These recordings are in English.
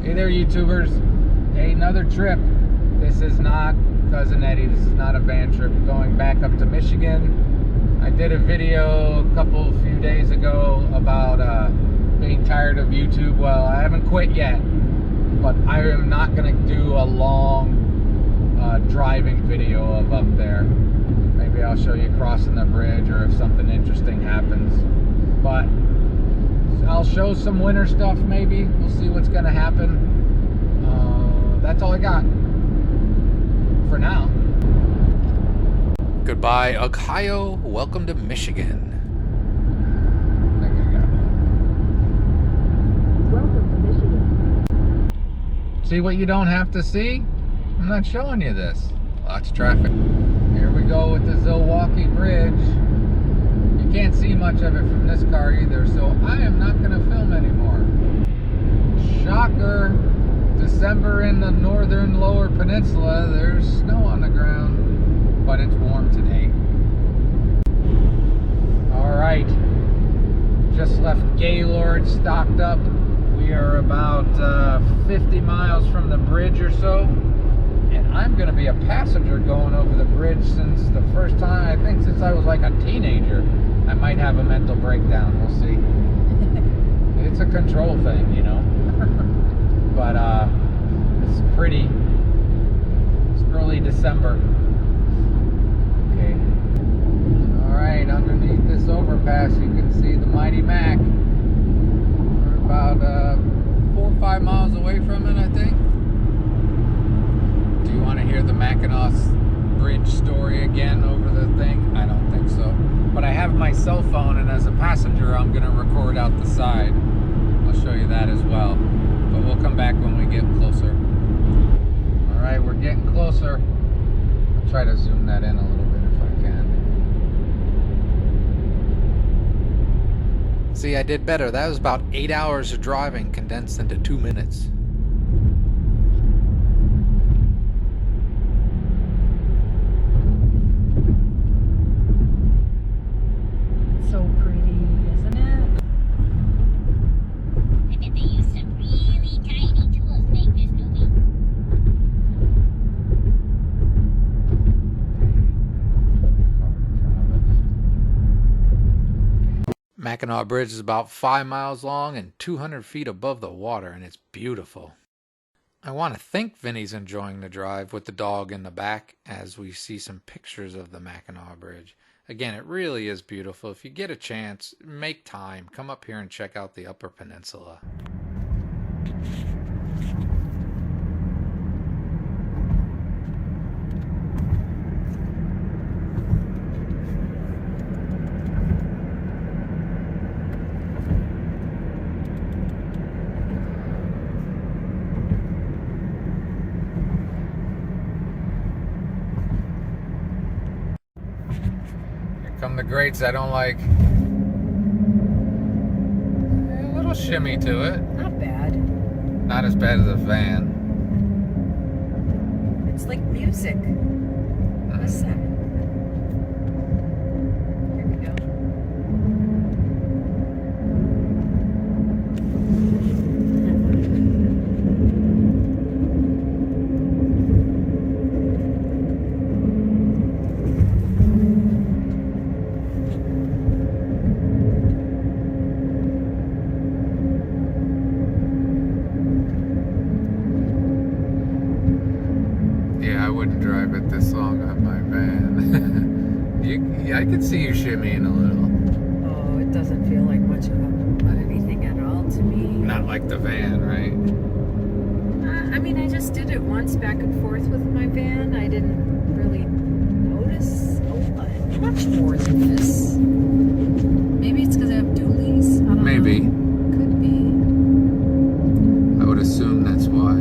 Hey there, YouTubers. Hey, another trip. This is not Cousin Eddie. This is not a van trip. Going back up to Michigan. I did a video a few days ago about being tired of YouTube. Well, I haven't quit yet, but I am not going to do a long driving video of up there. Maybe I'll show you crossing the bridge or if something interesting happens. But I'll show some winter stuff maybe. We'll see what's going to happen. That's all I got for now. Goodbye, Ohio. Welcome to Michigan. Welcome to Michigan. See what you don't have to see? I'm not showing you this. Lots of traffic. Here we go with the Milwaukee Bridge. You can't see much of it from this car either, so I am not going to film anymore. Shocker. December in the northern lower peninsula. There's snow on the ground, but it's warm today. Alright. Just left Gaylord, stocked up. We are about 50 miles from the bridge or so. And I'm going to be a passenger going over the bridge since the first time, I think since I was like a teenager. I might have a mental breakdown, we'll see. It's a control thing, you know. But it's pretty. It's early December. Okay. Alright, underneath this overpass you can see the Mighty Mac. We're about 4 or 5 miles away from it, I think. Do you want to hear the Mackinac Bridge story again over the thing? I don't think so. But I have my cell phone, and as a passenger, I'm going to record out the side. I'll show you that as well. But we'll come back when we get closer. Alright, we're getting closer. I'll try to zoom that in a little bit if I can. See, I did better. That was about 8 hours of driving condensed into 2 minutes. So pretty, isn't it? I bet they use some really tiny tools to make this movie. Mackinac Bridge is about 5 miles long and 200 feet above the water, and it's beautiful. I want to think Vinny's enjoying the drive with the dog in the back as we see some pictures of the Mackinac Bridge. Again, it really is beautiful. If you get a chance, make time. Come up here and check out the Upper Peninsula. Come the grates I don't like. A little shimmy to it. Not bad. Not as bad as a van. It's like music. What's that? Here we go. Yeah, I wouldn't drive it this long on my van. I could see you shimmying a little. Oh, it doesn't feel like much of anything at all to me. Not like the van, right? I mean, I just did it once back and forth with my van. I didn't really notice much more than this. Maybe it's because I have dualies. I don't Maybe. know. Could be. I would assume that's why.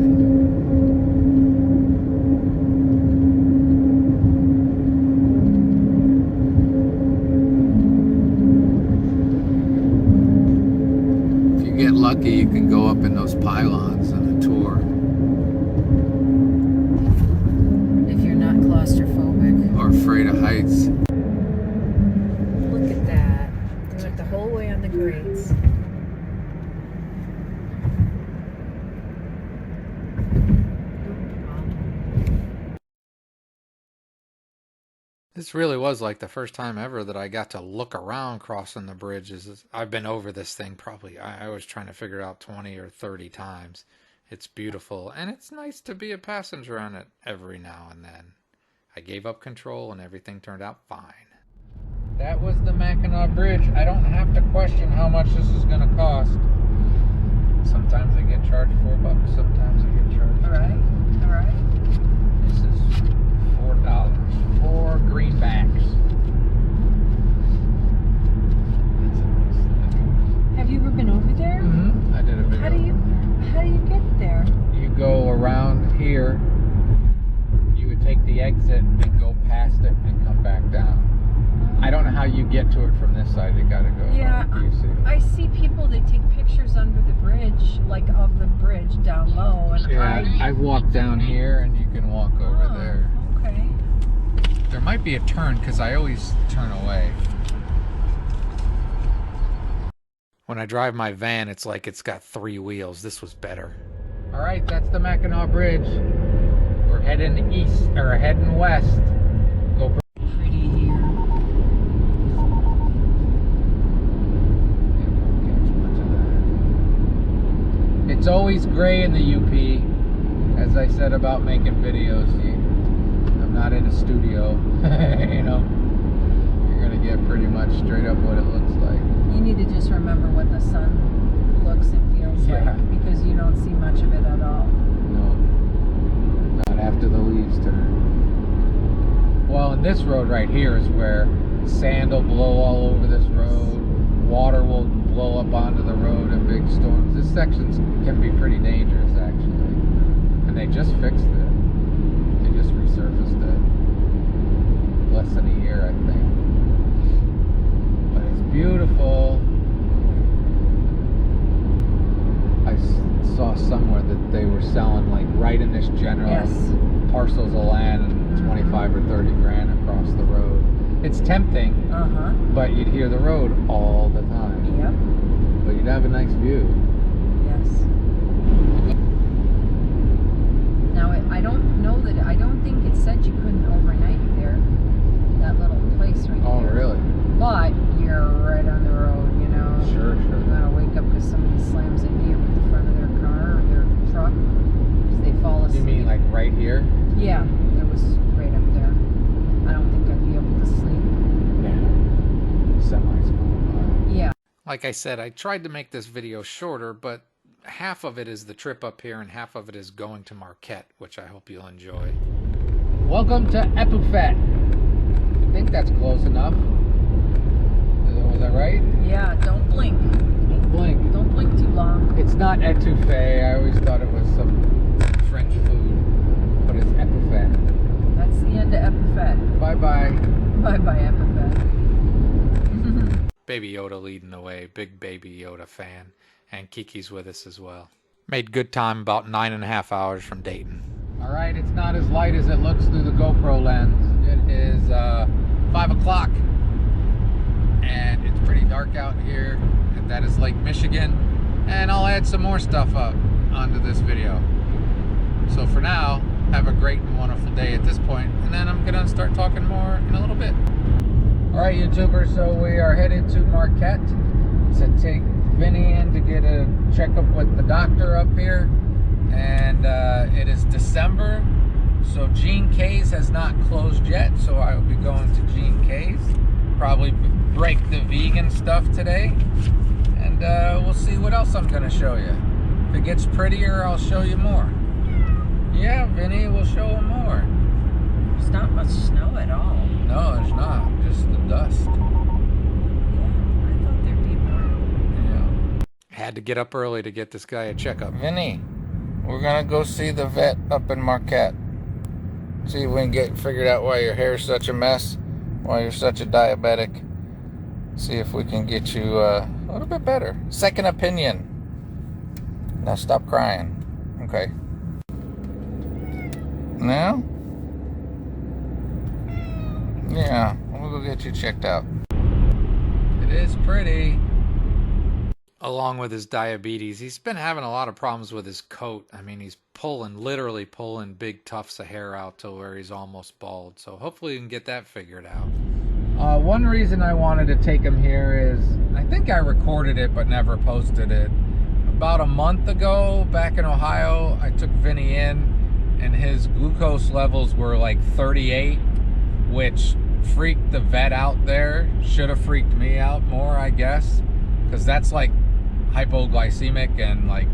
If you get lucky, you can go up in those pylons on a tour. If you're not claustrophobic. Or afraid of heights. Look at that. They went the whole way. whole way on the grades. This really was like the first time ever that I got to look around crossing the bridge. I've been over this thing probably, I was trying to figure it out 20 or 30 times. It's beautiful, and it's nice to be a passenger on it every now and then. I gave up control and everything turned out fine. That was the Mackinac Bridge. I don't have to question how much this is going to cost. Sometimes I get charged $4, sometimes I get charged All right. $10. All right. This is $4. 4 greenbacks. That's a nice thing. Have you ever been over there? Mm-hmm. I did a video. How do you get there? You go around here. You would take the exit and go past it and come back down. I don't know how you get to it from this side. You gotta go. Yeah, I see people, they take pictures under the bridge, like of the bridge down low. And Yeah, I walked down here and you can walk over there. Okay. There might be a turn because I always turn away. When I drive my van, it's like it's got 3 wheels. This was better. All right, that's the Mackinac Bridge. We're heading east, or heading west. Go Pretty here. It's always gray in the UP. As I said about making videos, I'm not in a studio. You know, you're gonna get pretty much straight up what it looks like. You need to just remember what the sun looks and feels like, because you don't see much of it at all. No, not after the leaves turn. Well, and this road right here is where sand will blow all over this road. Water will blow up onto the road in big storms. This section can be pretty dangerous, actually. And they just fixed it. They just resurfaced it. Less than a year, I think. But it's beautiful. I saw somewhere that they were selling, like, right in this general parcels of land, and 25 or 30 grand across the road. It's tempting, but you'd hear the road all the time. Yep. But you'd have a nice view. Yes. Now, I don't think it said you couldn't overnight there. That little place right Oh, there. really? But you're right on the road, you know. Sure. You're gonna wake up because somebody slams into you with the front of their car or their truck because they fall asleep. You mean like right here? Yeah, it was right up there. I don't think I'd be able to sleep. Yeah. Semis going by. Yeah. Like I said, I tried to make this video shorter, but half of it is the trip up here and half of it is going to Marquette, which I hope you'll enjoy. Welcome to Epouffet. I think that's close enough. Was that right? Yeah, don't blink. Don't blink. Don't blink too long. It's not etouffee. I always thought it was some French food, but it's Epouffet. That's the end of Epouffet. Bye-bye. Bye-bye, Epouffet. Baby Yoda leading the way. Big Baby Yoda fan. And Kiki's with us as well. Made good time, about 9.5 hours from Dayton. All right, it's not as light as it looks through the GoPro lens. It is 5 o'clock. And it's pretty dark out here. And that is Lake Michigan. And I'll add some more stuff up onto this video. So for now, have a great and wonderful day at this point. And then I'm gonna start talking more in a little bit. All right, YouTubers, so we are headed to Marquette to take Vinny in to get a checkup with the doctor up here. And it is December, so Gene K's has not closed yet, so I will be going to Gene K's. Probably break the vegan stuff today, and we'll see what else I'm going to show you. If it gets prettier, I'll show you more. Yeah, Vinny, we'll show him more. There's not much snow at all. No, there's not, just the dust. Yeah, I thought there'd be more. Yeah. Had to get up early to get this guy a checkup. Vinny, we're gonna go see the vet up in Marquette. See if we can get figured out why your hair's such a mess, why you're such a diabetic. See if we can get you a little bit better. Second opinion. Now stop crying. Okay. Now? Yeah, we'll go get you checked out. It is pretty. along with his diabetes, he's been having a lot of problems with his coat. I mean, he's literally pulling big tufts of hair out to where he's almost bald. So hopefully we can get that figured out. One reason I wanted to take him here is, I think I recorded it but never posted it. About a month ago, back in Ohio, I took Vinny in and his glucose levels were like 38, which freaked the vet out there. Should have freaked me out more, I guess, because that's like hypoglycemic, and like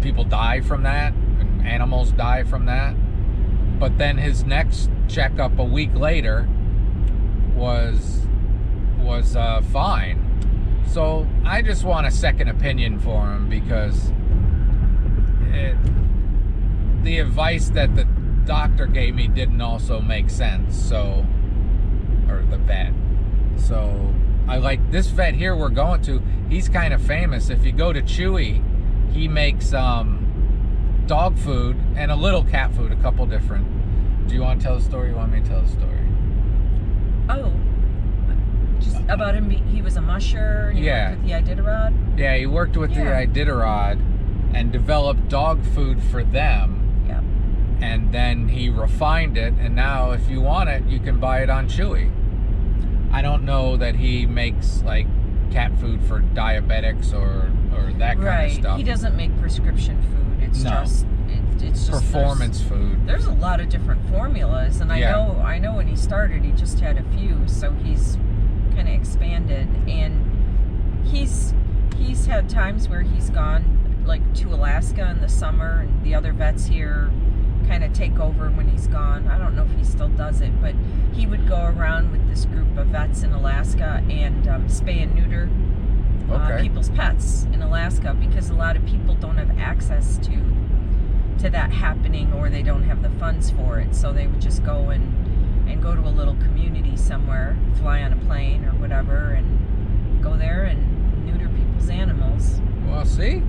people die from that and animals die from that. But then his next checkup a week later was fine. So I just want a second opinion for him, because the advice that the doctor gave me didn't also make sense. So, or the vet. So I like this vet here we're going to. He's kind of famous. If you go to Chewy, he makes dog food and a little cat food, a couple different. Do you want to tell the story? You want me to tell the story? Oh, just about him. He was a musher. And he worked with the Iditarod. Yeah, he worked with the Iditarod and developed dog food for them. Yeah. And then he refined it, and now if you want it, you can buy it on Chewy. I don't know that he makes like cat food for diabetics or that kind of stuff. He doesn't make prescription food. It's just performance food. There's a lot of different formulas, and I know when he started, he just had a few, so he's kind of expanded, and he's had times where he's gone like to Alaska in the summer, and the other vets here kind of take over when he's gone. I don't know if he still does it, but he would go around with this group of vets in Alaska and spay and neuter people's pets in Alaska, because a lot of people don't have access to that happening, or they don't have the funds for it. So they would just go and go to a little community somewhere, fly on a plane or whatever, and go there and neuter people's animals. Well, see?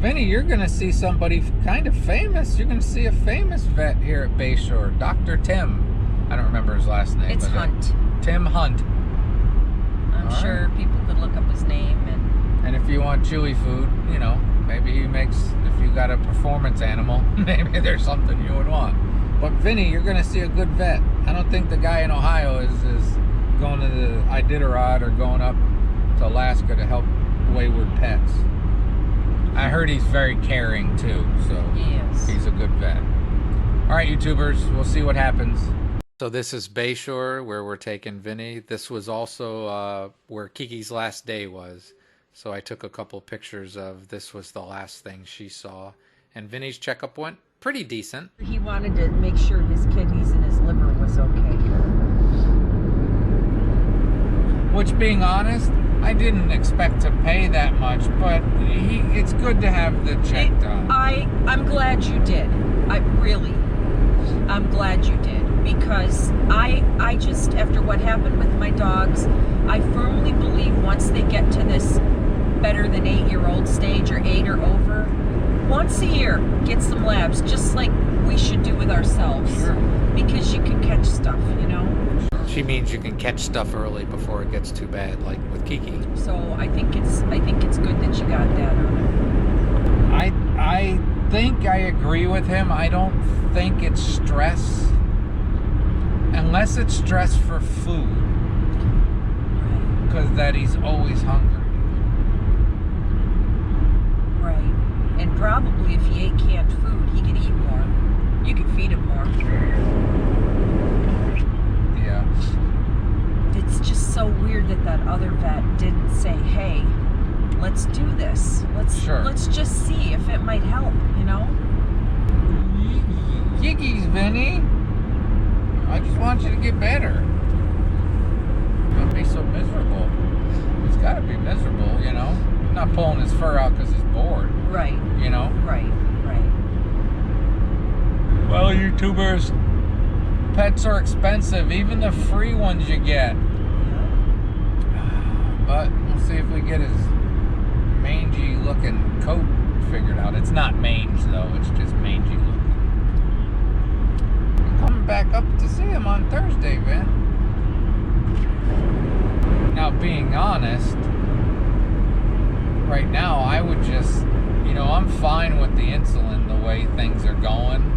Vinny, you're going to see somebody kind of famous. You're going to see a famous vet here at Bayshore, Dr. Tim. I don't remember his last name. It's Hunt. Tim Hunt. I'm sure people could look up his name. And if you want Chewy food, you know, maybe he makes, if you got a performance animal, maybe there's something you would want. But Vinny, you're going to see a good vet. I don't think the guy in Ohio is going to the Iditarod or going up to Alaska to help wayward pets. I heard he's very caring too, so he's a good vet. All right, YouTubers, we'll see what happens. So this is Bayshore, where we're taking Vinny. This was also where Kiki's last day was. So I took a couple pictures of, this was the last thing she saw. And Vinny's checkup went pretty decent. He wanted to make sure his kidneys and his liver was okay. Which, being honest, I didn't expect to pay that much, but it's good to have the check done. I'm glad you did. I'm glad you did, because I just, after what happened with my dogs, I firmly believe once they get to this better than 8-year-old stage, or 8 or over, once a year, get some labs, just like we should do with ourselves. Sure. Because you can catch stuff, you know? She means you can catch stuff early before it gets too bad, like with Kiki. So I think it's good that you got that on it. I think I agree with him. I don't think it's stress, unless it's stress for food, because that he's always hungry. Right. And probably if he ate canned food, he could eat more. You could feed him more. Yeah. It's just so weird that other vet didn't say, hey, let's do this. Let's just see if it might help, you know? Yiggies, Vinny. I just want you to get better. Don't be so miserable. He's got to be miserable, you know? Not pulling his fur out because he's bored. Right. You know? Right. Well, YouTubers, pets are expensive, even the free ones you get. But we'll see if we get his mangy looking coat figured out. It's not mange though, it's just mangy looking. I'm coming back up to see him on Thursday, Vin. Now, being honest, right now, I would just, I'm fine with the insulin the way things are going.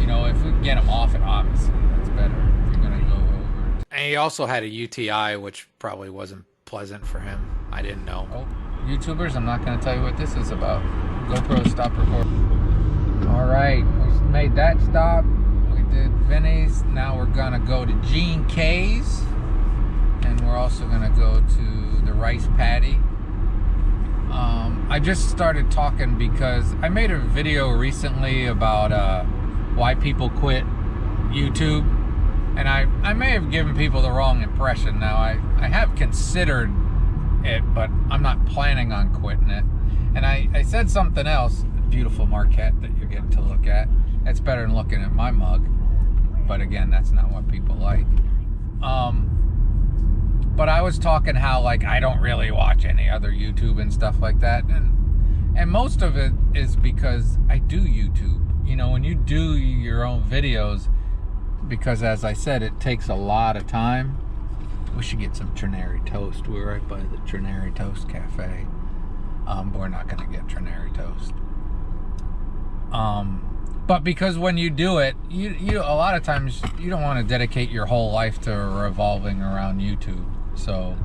If we can get him off it, obviously, that's better. If you're going to go over it. And he also had a UTI, which probably wasn't pleasant for him. I didn't know. Oh, YouTubers, I'm not going to tell you what this is about. GoPro, stop recording. All right, we made that stop. We did Vinny's. Now we're going to go to Gene K's. And we're also going to go to the Rice Paddy. I just started talking because I made a video recently about why people quit YouTube. And I may have given people the wrong impression. Now, I have considered it, but I'm not planning on quitting it. And I said something else, beautiful Marquette that you're getting to look at. It's better than looking at my mug. But again, that's not what people like. But I was talking how, like, I don't really watch any other YouTube and stuff like that. And most of it is because I do YouTube. When you do your own videos, because as I said, it takes a lot of time. We should get some Trinary toast. We're right by the Trinary Toast Cafe. We're not going to get Trinary toast. But because when you do it, you a lot of times you don't want to dedicate your whole life to revolving around YouTube. So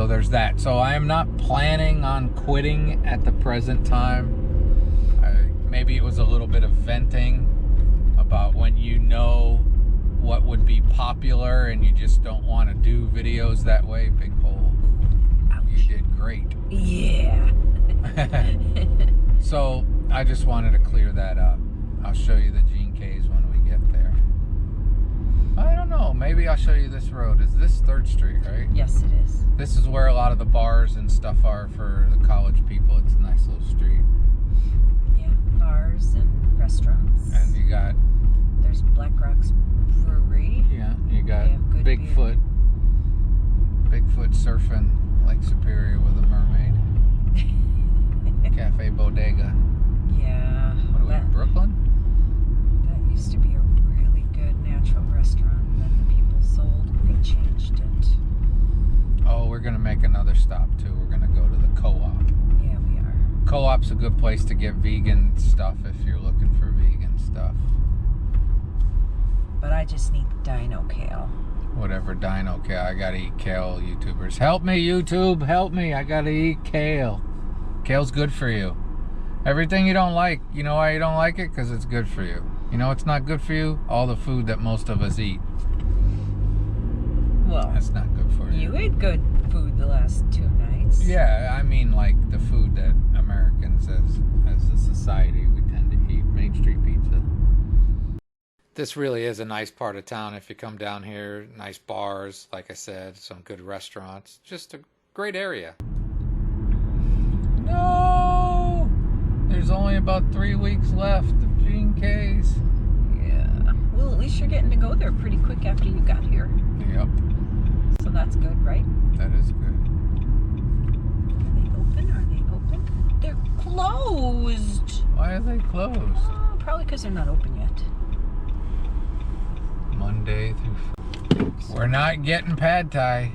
there's that. So I am not planning on quitting at the present time. Maybe it was a little bit of venting about when you know what would be popular and you just don't want to do videos that way. Big hole. Ouch. You did great. Yeah. So I just wanted to clear that up. I'll show you the Gene K's when we get there. I don't know. Maybe I'll show you this road. Is this 3rd Street, right? Yes, it is. This is where a lot of the bars and stuff are for the college people. It's a nice little street. Yeah, bars and restaurants. And you got... There's Black Rock's Brewery. Yeah, you got Bigfoot. Bigfoot surfing Lake Superior with a mermaid. Cafe Bodega. Yeah. What are we, in Brooklyn? That used to be a really good natural restaurant that the people sold and they changed it. Oh, we're going to make another stop too. We're going to go to the Co-op. Yeah, we are. Co-op's a good place to get vegan stuff if you're looking for vegan stuff. But I just need dino kale. Whatever dino kale. I gotta eat kale, YouTubers. Help me, YouTube. Help me. I gotta eat kale. Kale's good for you. Everything you don't like, you know why you don't like it? Because it's good for you. You know what's not good for you? All the food that most of us eat. Well, that's not good for you. You ate good food the last 2 nights. Yeah, I mean like the food that Americans as a society we tend to eat. Main Street pizza. This really is a nice part of town if you come down here. Nice bars, like I said, some good restaurants. Just a great area. No! There's only about 3 weeks left of Gene K's. Yeah. Well, at least you're getting to go there pretty quick after you got here. Yep. So that's good, right? That is good. Are they open? Are they open? They're closed. Why are they closed? Oh, probably because they're not open yet. Monday through... We're not getting pad thai.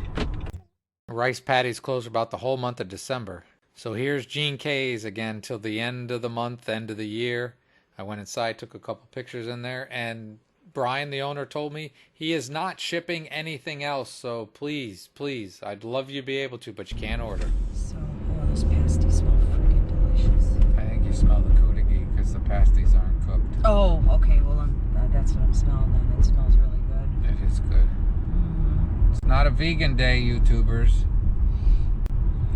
Rice Paddy's closed about the whole month of December. So here's Gene K's again till the end of the month, end of the year. I went inside, took a couple pictures in there, and Brian, the owner, told me he is not shipping anything else. So please, please, I'd love you to be able to, but you can't order. So, oh, those pasties smell freaking delicious. I think you smell the kudagi because the pasties aren't cooked. Oh, okay. Well, that's what I'm smelling then. It smells really good. It is good. Mm-hmm. It's not a vegan day, YouTubers.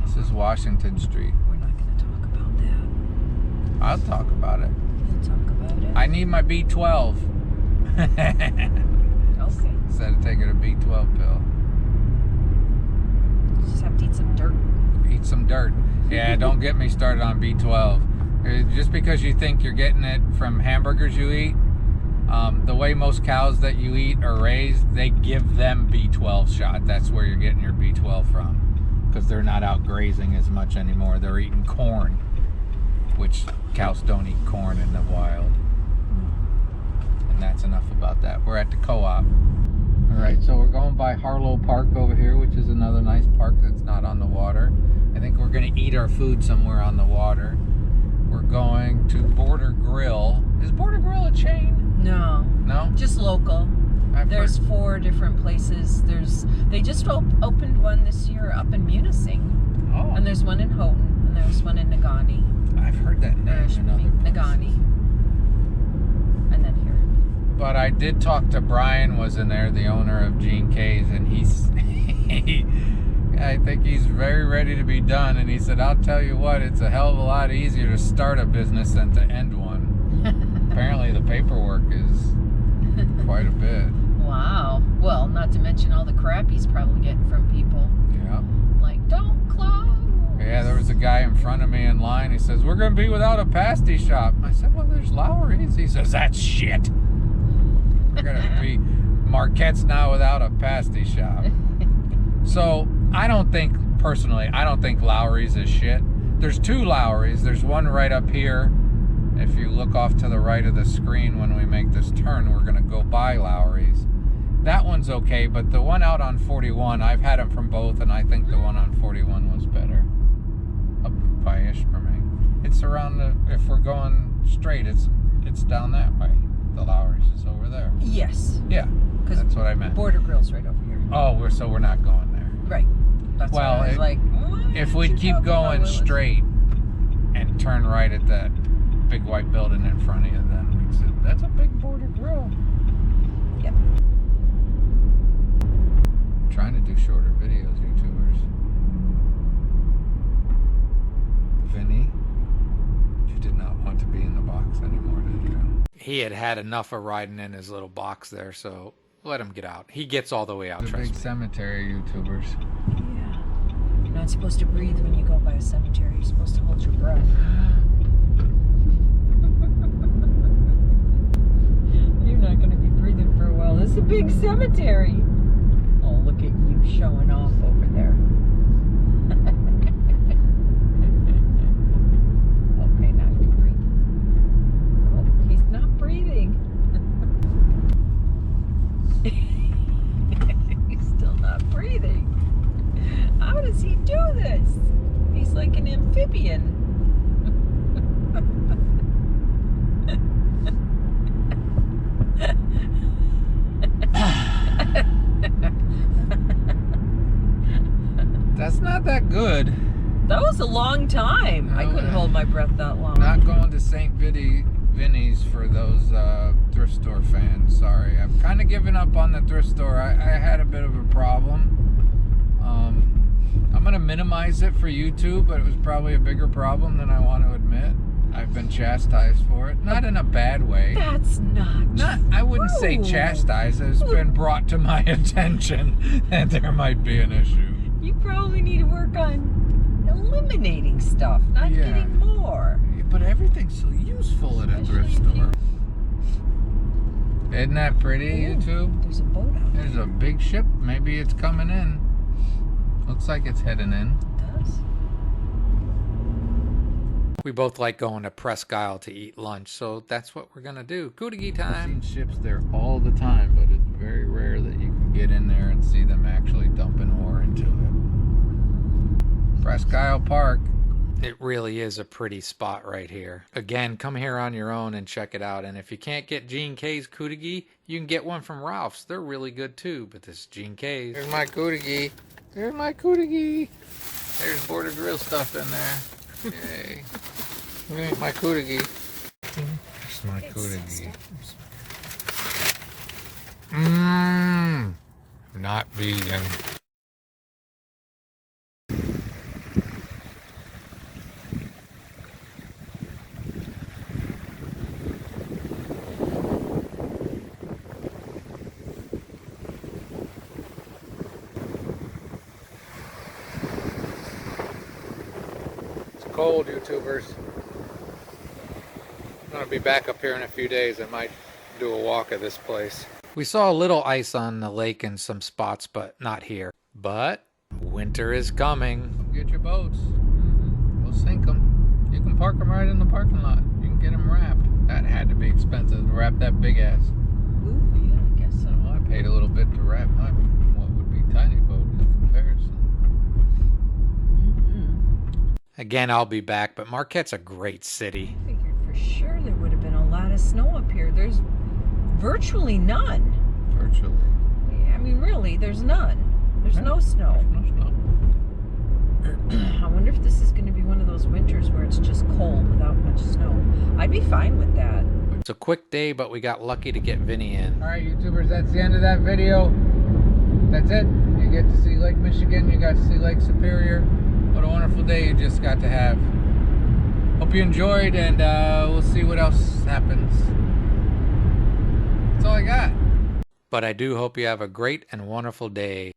This is Washington Street. We're not going to talk about that. I'll talk about it. You'll talk about it? I need my B12. Okay. Instead of taking a B12 pill. You just have to eat some dirt. Eat some dirt. Yeah, don't get me started on B12. Just because you think you're getting it from hamburgers you eat, the way most cows that you eat are raised, they give them B12 shot. That's where you're getting your B12 from. Because they're not out grazing as much anymore. They're eating corn, which cows don't eat corn in the wild. And that's enough about that. We're at the Co-op. All right, so we're going by Harlow Park over here, which is another nice park that's not on the water. And think we're gonna eat our food somewhere on the water. We're going to Border Grill. Is Border Grill a chain? No. No? Just local. There's 4 different places. They just opened one this year up in Munising. Oh. And there's one in Houghton, and there's one in Nagani. I've heard that name in other places. Nagani. And then here. But I did talk to Brian, was in there, the owner of Gene K's, and I think he's very ready to be done. And he said, I'll tell you what, it's a hell of a lot easier to start a business than to end one. Apparently the paperwork is quite a bit. Wow. Well, not to mention all the crap he's probably getting from people. Yeah. Like, don't close. Yeah, there was a guy in front of me in line. He says, we're going to be without a pasty shop. I said, well, there's Lowry's. He says, that's shit. We're going to be Marquette's now without a pasty shop. So I don't think Lowry's is shit. There's 2 Lowry's. There's one right up here. If you look off to the right of the screen when we make this turn, we're going to go by Lowry's. That one's okay, but the one out on 41, I've had them from both, and I think the one on 41 was better. Up by-ish for me. It's around if we're going straight, it's down that way. The Lowry's is over there. Yes. Yeah, that's what I meant. Border Grill's right over here. Oh, we're not going there. Right. That's Well, why I was like, if we keep going straight and turn right at that big white building in front of you, then we said, that's a big Border Grill. Yep. Trying to do shorter videos, YouTubers. Vinny, you did not want to be in the box anymore, did you? He had enough of riding in his little box there, so let him get out. He gets all the way out. It's a big cemetery, YouTubers. Yeah. You're not supposed to breathe when you go by a cemetery. You're supposed to hold your breath. You're not going to be breathing for a while. This is a big cemetery. Oh, look at you showing off over there. Okay, now you can breathe. Oh, he's not breathing. He's still not breathing. How does he do this? He's like an amphibian. That's not that good. That was a long time. I couldn't hold my breath that long. Not going to St. Vinny's for those thrift store fans. Sorry, I've kind of given up on the thrift store. I had a bit of a problem. I'm gonna minimize it for YouTube, but it was probably a bigger problem than I want to admit. I've been chastised for it, not in a bad way. That's not true. I wouldn't say chastised. It's been brought to my attention that there might be an issue. You probably need to work on eliminating stuff, not getting more. But everything's so useful at a thrift store. Isn't that pretty, YouTube? There's a boat out there. There's a big ship. Maybe it's coming in. Looks like it's heading in. It does. We both like going to Presque Isle to eat lunch, so that's what we're going to do. Kootigi time. I've seen ships there all the time, but it's very rare that you can get in there and see them actually dumping ore into it. Presque Isle Park. It really is a pretty spot right here. Again, come here on your own and check it out. And if you can't get Gene K's Kootigi, you can get one from Ralph's. They're really good too, but this is Gene K's. There's my Kootigi. There's my Kootigi. There's Border Grill stuff in there. Yay. Here's my Kootigi. Here's my Kootigi. Not vegan. Cold, YouTubers. I'm gonna be back up here in a few days. I might do a walk of this place. We saw a little ice on the lake in some spots, but not here. But winter is coming. Get your boats. We'll sink them. You can park them right in the parking lot. You can get them wrapped. That had to be expensive to wrap that big ass. Ooh, yeah, I guess so. Well, I paid a little bit to wrap my what would be tiny boat in comparison. Again, I'll be back, but Marquette's a great city. I figured for sure there would have been a lot of snow up here. There's virtually none. Virtually. I mean, really, there's none. There's no snow. No snow. I wonder if this is going to be one of those winters where it's just cold without much snow. I'd be fine with that. It's a quick day, but we got lucky to get Vinny in. All right, YouTubers, that's the end of that video. That's it. You get to see Lake Michigan. You got to see Lake Superior. What a wonderful day you just got to have. Hope you enjoyed, and we'll see what else happens. That's all I got. But I do hope you have a great and wonderful day.